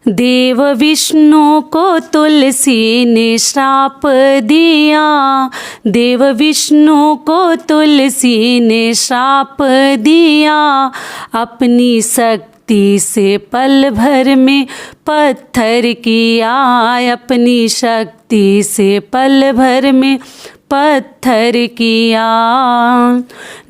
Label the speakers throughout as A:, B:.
A: देव विष्णु को तुलसी ने श्राप दिया, देव विष्णु को तुलसी ने श्राप दिया। अपनी शक्ति से पल भर में पत्थर किया, अपनी शक्ति से पल भर में पत्थर किया।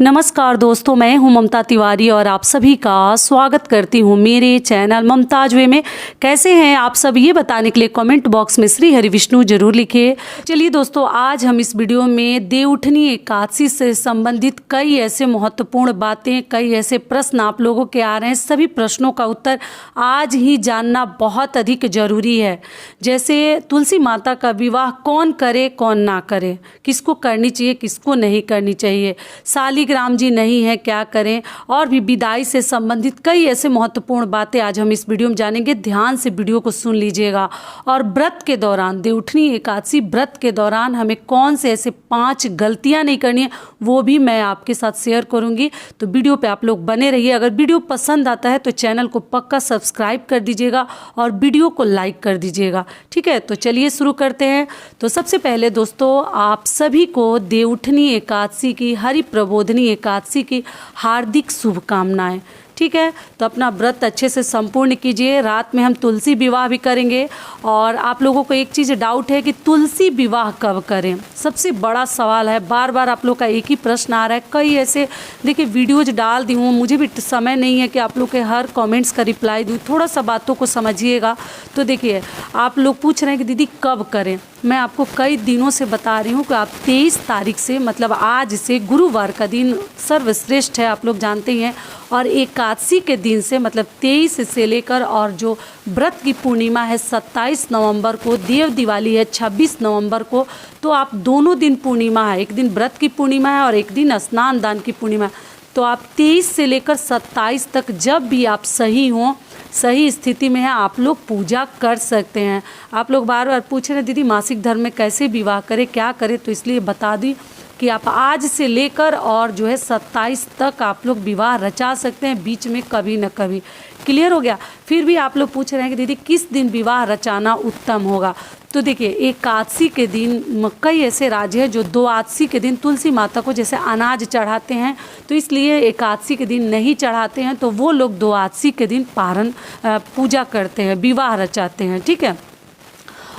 A: नमस्कार दोस्तों, मैं हूं ममता तिवारी और आप सभी का स्वागत करती हूं मेरे चैनल ममताज वे में। कैसे हैं आप सब, ये बताने के लिए कमेंट बॉक्स में श्री हरि विष्णु जरूर लिखिए। चलिए दोस्तों, आज हम इस वीडियो में देवउठनी एकादशी से संबंधित कई ऐसे महत्वपूर्ण बातें, कई ऐसे प्रश्न आप लोगों के आ रहे हैं। सभी प्रश्नों का उत्तर आज ही जानना बहुत अधिक जरूरी है। जैसे तुलसी माता का विवाह कौन करे कौन ना करे, किसको करनी चाहिए किसको नहीं करनी चाहिए, शालिग्राम जी नहीं है क्या करें, और भी विदाई से संबंधित कई ऐसे महत्वपूर्ण बातें आज हम इस वीडियो में जानेंगे। ध्यान से वीडियो को सुन लीजिएगा। और व्रत के दौरान, देवउठनी एकादशी व्रत के दौरान हमें कौन से ऐसे 5 गलतियां नहीं करनी है वो भी मैं आपके साथ शेयर करूंगी। तो वीडियो पे आप लोग बने रहिए। अगर वीडियो पसंद आता है तो चैनल को पक्का सब्सक्राइब कर दीजिएगा और वीडियो को लाइक कर दीजिएगा, ठीक है। तो चलिए शुरू करते हैं। तो सबसे पहले दोस्तों, आप सभी को देवउठनी एकादशी की, हरि प्रबोधनी एकादशी की हार्दिक शुभकामनाएं, ठीक है। तो अपना व्रत अच्छे से संपूर्ण कीजिए। रात में हम तुलसी विवाह भी करेंगे। और आप लोगों को एक चीज़ डाउट है कि तुलसी विवाह कब करें, सबसे बड़ा सवाल है। बार बार आप लोग का एक ही प्रश्न आ रहा है। कई ऐसे देखिए वीडियोज डाल दी हूँ, मुझे भी समय नहीं है कि आप लोग के हर कमेंट्स का रिप्लाई दूँ। थोड़ा सा बातों को समझिएगा। तो देखिए, आप लोग पूछ रहे हैं कि दीदी कब करें। मैं आपको कई दिनों से बता रही हूँ कि आप 23 तारीख से, मतलब आज से, गुरुवार का दिन सर्वश्रेष्ठ है, आप लोग जानते ही हैं। और एकादशी के दिन से, मतलब 23 से लेकर, और जो व्रत की पूर्णिमा है 27 नवंबर को, देव दिवाली है 26 नवंबर को, तो आप दोनों दिन पूर्णिमा है, एक दिन व्रत की पूर्णिमा है और एक दिन स्नान दान की पूर्णिमा है। तो आप 23 से लेकर 27 तक जब भी आप सही हों, सही स्थिति में है, आप लोग पूजा कर सकते हैं। आप लोग बार बार पूछ रहे हैं दीदी मासिक धर्म में कैसे विवाह करें, क्या करें, तो इसलिए बता दी कि आप आज से लेकर और जो है 27 तक आप लोग विवाह रचा सकते हैं, बीच में कभी न कभी। क्लियर हो गया। फिर भी आप लोग पूछ रहे हैं कि दीदी किस दिन विवाह रचाना उत्तम होगा। तो देखिए, एकादशी के दिन कई ऐसे राज्य हैं जो द्वादशी के दिन तुलसी माता को जैसे अनाज चढ़ाते हैं, तो इसलिए एकादशी के दिन नहीं चढ़ाते हैं, तो वो लोग द्वादशी के दिन पारण पूजा करते हैं, विवाह रचाते हैं, ठीक है।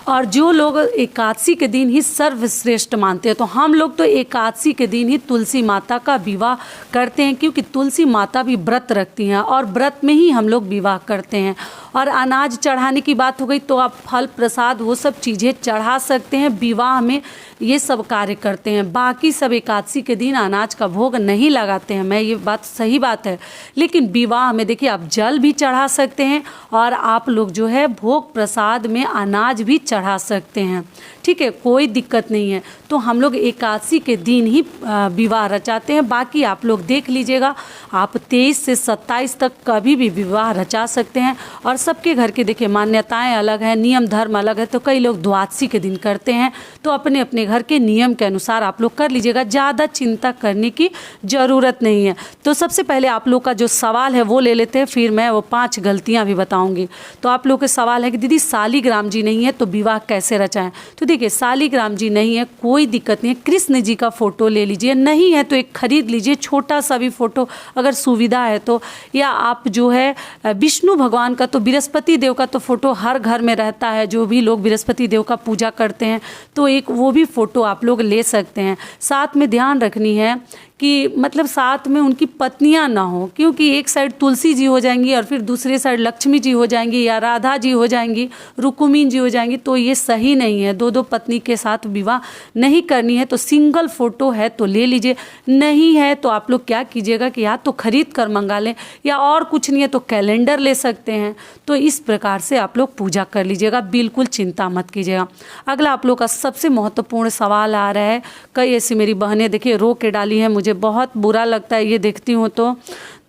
A: और जो लोग एकादशी के दिन ही सर्वश्रेष्ठ मानते हैं, तो हम लोग तो एकादशी के दिन ही तुलसी माता का विवाह करते हैं, क्योंकि तुलसी माता भी व्रत रखती हैं और व्रत में ही हम लोग विवाह करते हैं। और अनाज चढ़ाने की बात हो गई तो आप फल प्रसाद वो सब चीज़ें चढ़ा सकते हैं, विवाह में ये सब कार्य करते हैं। बाकी सब एकादशी के दिन अनाज का भोग नहीं लगाते हैं, मैं ये बात सही बात है। लेकिन विवाह में देखिए, आप जल भी चढ़ा सकते हैं और आप लोग जो है भोग प्रसाद में अनाज भी चढ़ा सकते हैं, ठीक है, कोई दिक्कत नहीं है। तो हम लोग एकादशी के दिन ही विवाह रचाते हैं। बाकी आप लोग देख लीजिएगा, आप 23 से 27 तक कभी भी विवाह रचा सकते हैं। और सबके घर के देखिए मान्यताएं अलग हैं, नियम धर्म अलग है। तो कई लोग द्वादशी के दिन करते हैं, तो अपने अपने घर के नियम के अनुसार आप लोग कर लीजिएगा, ज़्यादा चिंता करने की ज़रूरत नहीं है। तो सबसे पहले आप लोग का जो सवाल है वो ले लेते हैं, फिर मैं वो 5 गलतियाँ भी बताऊँगी। तो आप लोग के सवाल है कि दीदी शालिग्राम जी नहीं है तो विवाह कैसे रचाएं। तो देखिए, शालिग्राम जी नहीं है कोई दिक्कत नहीं है, कृष्ण जी का फ़ोटो ले लीजिए, नहीं है तो एक खरीद लीजिए, छोटा सा भी फ़ोटो अगर सुविधा है तो। या आप जो है विष्णु भगवान का, तो बृहस्पति देव का तो फ़ोटो हर घर में रहता है, जो भी लोग बृहस्पति देव का पूजा करते हैं, तो एक वो भी फ़ोटो आप लोग ले सकते हैं। साथ में ध्यान रखनी है कि मतलब साथ में उनकी पत्नियां ना हो, क्योंकि एक साइड तुलसी जी हो जाएंगी और फिर दूसरे साइड लक्ष्मी जी हो जाएंगी, या राधा जी हो जाएंगी, रुक्मिणी जी हो जाएंगी, तो ये सही नहीं है। 2-2 पत्नी के साथ विवाह नहीं करनी है। तो सिंगल फ़ोटो है तो ले लीजिए, नहीं है तो आप लोग क्या कीजिएगा कि या तो खरीद कर मंगा लें, या और कुछ नहीं है तो कैलेंडर ले सकते हैं। तो इस प्रकार से आप लोग पूजा कर लीजिएगा, बिल्कुल चिंता मत कीजिएगा। अगला आप लोग का सबसे महत्वपूर्ण सवाल आ रहा है, कई ऐसी मेरी बहनें देखिए रो के डाली हैं, मुझे बहुत बुरा लगता है ये देखती हूँ।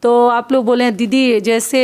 A: तो आप लोग बोले दीदी जैसे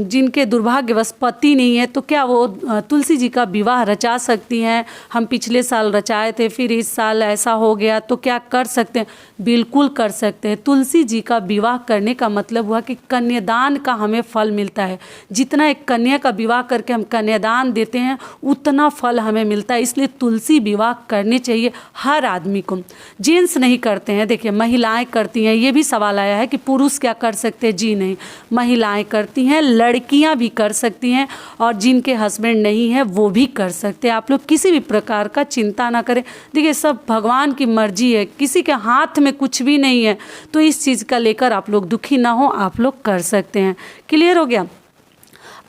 A: जिनके दुर्भाग्यवश पति नहीं है तो क्या वो तुलसी जी का विवाह रचा सकती हैं? हम पिछले साल रचाए थे, फिर इस साल ऐसा हो गया, तो क्या कर सकते हैं? बिल्कुल कर सकते हैं। तुलसी जी का विवाह करने का मतलब हुआ कि कन्यादान का हमें फल मिलता है। जितना एक कन्या का विवाह करके हम कन्यादान देते हैं उतना फल हमें मिलता है। इसलिए तुलसी विवाह करने चाहिए हर आदमी को। जेंट्स नहीं करते हैं, देखिए महिलाएं करती हैं। ये भी सवाल आया है कि पुरुष क्या कर सकते हैं? जी नहीं, महिलाएं करती हैं, लड़कियां भी कर सकती हैं, और जिनके हस्बैंड नहीं है वो भी कर सकते हैं। आप लोग किसी भी प्रकार का चिंता ना करें। देखिए सब भगवान की मर्जी है, किसी के हाथ में कुछ भी नहीं है, तो इस चीज़ का लेकर आप लोग दुखी ना हो, आप लोग कर सकते हैं। क्लियर हो गया?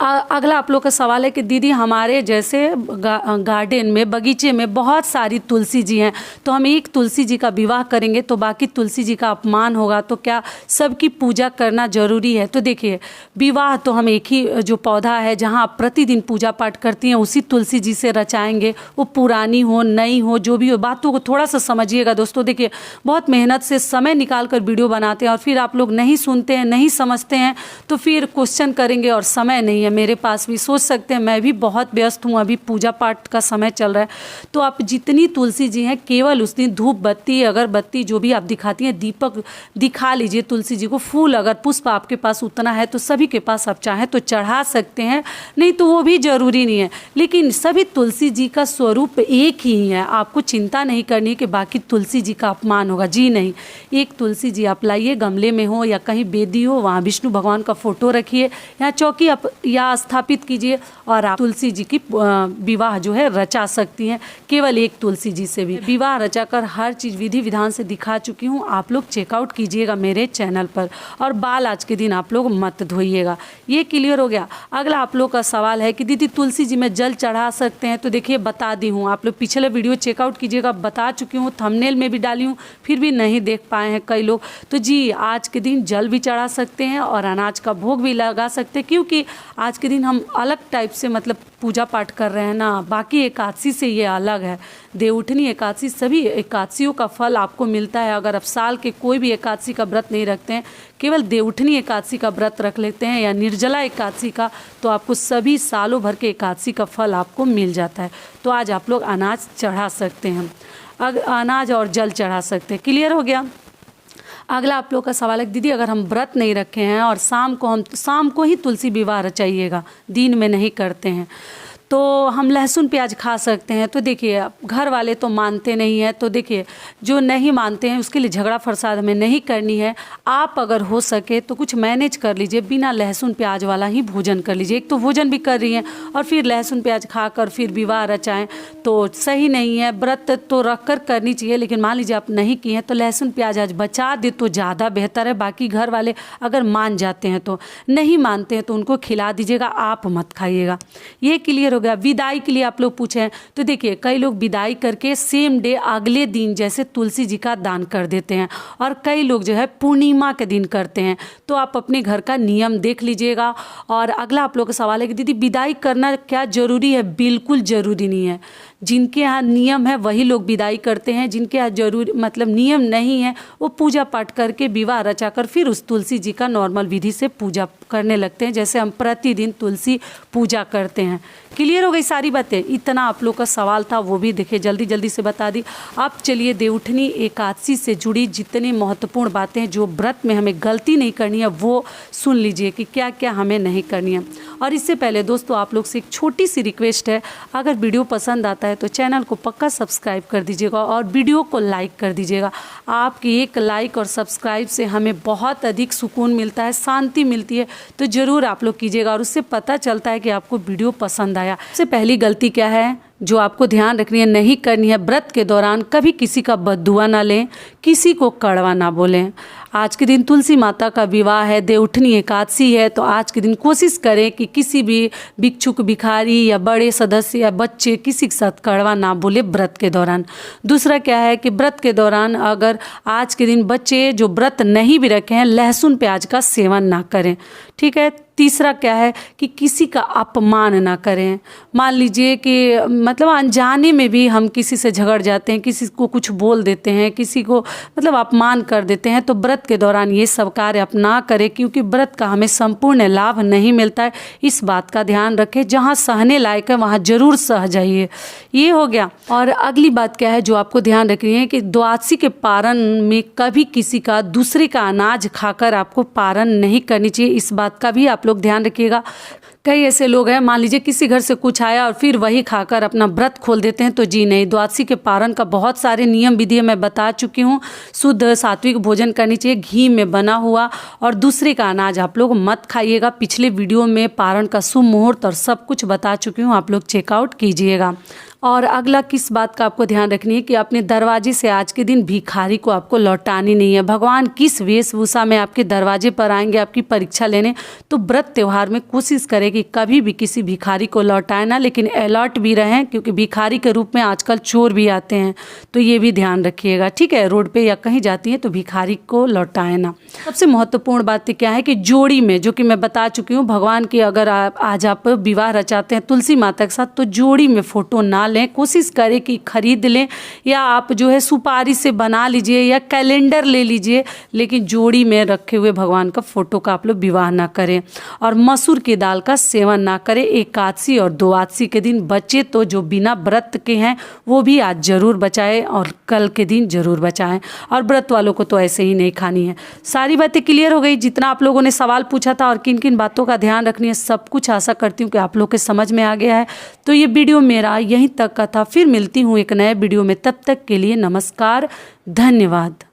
A: अगला आप लोग का सवाल है कि दीदी हमारे जैसे गार्डन में, बगीचे में बहुत सारी तुलसी जी हैं, तो हम एक तुलसी जी का विवाह करेंगे तो बाकी तुलसी जी का अपमान होगा, तो क्या सबकी पूजा करना जरूरी है? तो देखिए विवाह तो हम एक ही जो पौधा है जहां आप प्रतिदिन पूजा पाठ करती हैं उसी तुलसी जी से रचाएंगे। वो पुरानी हो नई हो जो भी हो, बातों को थोड़ा सा समझिएगा दोस्तों। देखिए बहुत मेहनत से समय निकाल कर वीडियो बनाते हैं और फिर आप लोग नहीं सुनते हैं, नहीं समझते हैं, तो फिर क्वेश्चन करेंगे और समय नहीं है मेरे पास भी। सोच सकते हैं मैं भी बहुत व्यस्त हूँ, अभी पूजा पाठ का समय चल रहा है। तो आप जितनी तुलसी जी हैं केवल उस दिन धूप बत्ती अगरबत्ती जो भी आप दिखाती हैं, दीपक दिखा लीजिए तुलसी जी को। फूल अगर पुष्प आपके पास उतना है तो सभी के पास आप चाहें तो चढ़ा सकते हैं, नहीं तो वो भी जरूरी नहीं है। लेकिन सभी तुलसी जी का स्वरूप एक ही है, आपको चिंता नहीं करनी कि बाकी तुलसी जी का अपमान होगा। जी नहीं, एक तुलसी जी आप लाइए, गमले में हो या कहीं बेदी हो, वहाँ विष्णु भगवान का फोटो रखिए, यहाँ चौकी आप या स्थापित कीजिए और आप तुलसी जी की विवाह जो है रचा सकती हैं। केवल एक तुलसी जी से भी विवाह रचाकर हर चीज़ विधि विधान से दिखा चुकी हूँ, आप लोग चेकआउट कीजिएगा मेरे चैनल पर। और बाल आज के दिन आप लोग मत धोइएगा। ये क्लियर हो गया? अगला आप लोग का सवाल है कि दीदी तुलसी जी में जल चढ़ा सकते हैं? तो देखिए बता दी हूँ, आप लोग पिछले वीडियो चेकआउट कीजिएगा, बता चुकी हूँ, थंबनेल में भी डाली हूँ, फिर भी नहीं देख पाए हैं कई लोग। तो जी आज के दिन जल भी चढ़ा सकते हैं और अनाज का भोग भी लगा सकते हैं, क्योंकि आज के दिन हम अलग टाइप से मतलब पूजा पाठ कर रहे हैं ना। बाकी एकादशी से ये अलग है। देवउठनी एकादशी, सभी एकादशियों का फल आपको मिलता है। अगर आप साल के कोई भी एकादशी का व्रत नहीं रखते हैं, केवल देवउठनी एकादशी का व्रत रख लेते हैं या निर्जला एकादशी का, तो आपको सभी सालों भर के एकादशी का फल आपको मिल जाता है। तो आज आप लोग अनाज चढ़ा सकते हैं, अनाज और जल चढ़ा सकते हैं। क्लियर हो गया? अगला आप लोग का सवाल है दीदी अगर हम व्रत नहीं रखे हैं और शाम को ही तुलसी विवाह रचाइएगा, दिन में नहीं करते हैं, तो हम लहसुन प्याज खा सकते हैं? तो देखिए घर वाले तो मानते नहीं हैं, तो देखिए जो नहीं मानते हैं उसके लिए झगड़ा फसाद हमें नहीं करनी है। आप अगर हो सके तो कुछ मैनेज कर लीजिए, बिना लहसुन प्याज वाला ही भोजन कर लीजिए। एक तो भोजन भी कर रही हैं और फिर लहसुन प्याज खाकर फिर विवाह रचाएं तो सही नहीं है। व्रत तो रख कर करनी चाहिए, लेकिन मान लीजिए आप नहीं किए हैं तो लहसुन प्याज आज बचा दे तो ज़्यादा बेहतर है। बाकी घर वाले अगर मान जाते हैं तो, नहीं मानते हैं तो उनको खिला दीजिएगा, आप मत खाइएगा। ये क्लियर हो गया? विदाई के लिए आप लोग पूछे हैं, तो देखिए कई लोग विदाई करके सेम डे अगले दिन जैसे तुलसी जी का दान कर देते हैं, और कई लोग जो है पूर्णिमा के दिन करते हैं। तो आप अपने घर का नियम देख लीजिएगा। और अगला आप लोग का सवाल है कि दीदी विदाई करना क्या जरूरी है? बिल्कुल जरूरी नहीं है। जिनके यहाँ नियम है वही लोग विदाई करते हैं, जिनके यहाँ जरूरी मतलब नियम नहीं है वो पूजा पाठ करके विवाह रचाकर फिर उस तुलसी जी का नॉर्मल विधि से पूजा करने लगते हैं, जैसे हम प्रतिदिन तुलसी पूजा करते हैं। क्लियर हो गई सारी बातें? इतना आप लोग का सवाल था, वो भी देखिए जल्दी जल्दी से बता दी। अब चलिए देवउठनी एकादशी से जुड़ी जितनी महत्वपूर्ण बातें जो व्रत में हमें गलती नहीं करनी है वो सुन लीजिए कि क्या क्या हमें नहीं करनी है। और इससे पहले दोस्तों आप लोग से एक छोटी सी रिक्वेस्ट है, अगर वीडियो पसंद आता है तो चैनल को पक्का सब्सक्राइब कर दीजिएगा और वीडियो को लाइक कर दीजिएगा। आपकी एक लाइक और सब्सक्राइब से हमें बहुत अधिक सुकून मिलता है, शांति मिलती है, तो ज़रूर आप लोग कीजिएगा और उससे पता चलता है कि आपको वीडियो पसंद आया। सबसे पहली गलती क्या है जो आपको ध्यान रखनी है, नहीं करनी है? व्रत के दौरान कभी किसी का बद्दुआ ना लें, किसी को कड़वा ना बोलें। आज के दिन तुलसी माता का विवाह है, देवउठनी एकादशी है, तो आज के दिन कोशिश करें कि किसी भी भिक्षुक भिखारी या बड़े सदस्य या बच्चे किसी के साथ कड़वा ना बोले व्रत के दौरान। दूसरा क्या है कि व्रत के दौरान अगर आज के दिन बच्चे जो व्रत नहीं भी रखे हैं लहसुन प्याज का सेवन ना करें, ठीक है। तीसरा क्या है कि किसी का अपमान ना करें। मान लीजिए कि मतलब अनजाने में भी हम किसी से झगड़ जाते हैं, किसी को कुछ बोल देते हैं, किसी को मतलब अपमान कर देते हैं, तो व्रत व्रत के दौरान ये सब कार्य अपना करें, क्योंकि व्रत का हमें संपूर्ण लाभ नहीं मिलता है। इस बात का ध्यान रखें, जहाँ सहने लायक है वहाँ जरूर सह जाइए। ये हो गया। और अगली बात क्या है जो आपको ध्यान रखनी है कि द्वादशी के पारण में कभी किसी का दूसरे का अनाज खाकर आपको पारण नहीं करनी चाहिए। इस बात का भी आप लोग ध्यान रखिएगा। कई ऐसे लोग हैं, मान लीजिए किसी घर से कुछ आया और फिर वही खाकर अपना व्रत खोल देते हैं, तो जी नहीं। द्वादशी के पारण का बहुत सारे नियम विधि मैं बता चुकी हूँ। शुद्ध सात्विक भोजन करनी चाहिए, घी में बना हुआ, और दूसरे का अनाज आप लोग मत खाइएगा। पिछले वीडियो में पारण का शुभ मुहूर्त और सब कुछ बता चुकी हूँ, आप लोग चेकआउट कीजिएगा। और अगला किस बात का आपको ध्यान रखनी है कि अपने दरवाजे से आज के दिन भिखारी को आपको लौटानी नहीं है। भगवान किस वेशभूषा में आपके दरवाजे पर आएंगे आपकी परीक्षा लेने, तो व्रत त्यौहार में कोशिश करें कि कभी भी किसी भिखारी को लौटाए ना, लेकिन अलर्ट भी रहें, क्योंकि भिखारी के रूप में आजकल चोर भी आते हैं, तो ये भी ध्यान रखिएगा। ठीक है, रोड पे या कहीं जाती है तो भिखारी को लौटाए ना। सबसे महत्वपूर्ण बात क्या है कि जोड़ी में, जो कि मैं बता चुकी हूँ, भगवान की अगर आज आप विवाह रचाते हैं तुलसी माता के साथ, तो जोड़ी में फोटो ना लें। कोशिश करें कि खरीद लें, या आप जो है सुपारी से बना लीजिए या कैलेंडर ले लीजिए, लेकिन जोड़ी में रखे हुए भगवान का फोटो का आप लोग विवाह ना करें। और मसूर की दाल का सेवन ना करें। एकादशी और द्वादशी के दिन बचे तो जो बिना व्रत के हैं वो भी आज जरूर बचाएं, और कल के दिन जरूर बचाएं। और व्रत वालों को तो ऐसे ही नहीं खानी है। सारी बातें क्लियर हो गई। जितना आप लोगों ने सवाल पूछा था और किन किन बातों का ध्यान रखनी है, सब कुछ आशा करती हूँ कि आप लोग के समझ में आ गया है। तो ये वीडियो मेरा यहीं तक का था। फिर मिलती हूँ एक नए वीडियो में, तब तक के लिए नमस्कार, धन्यवाद।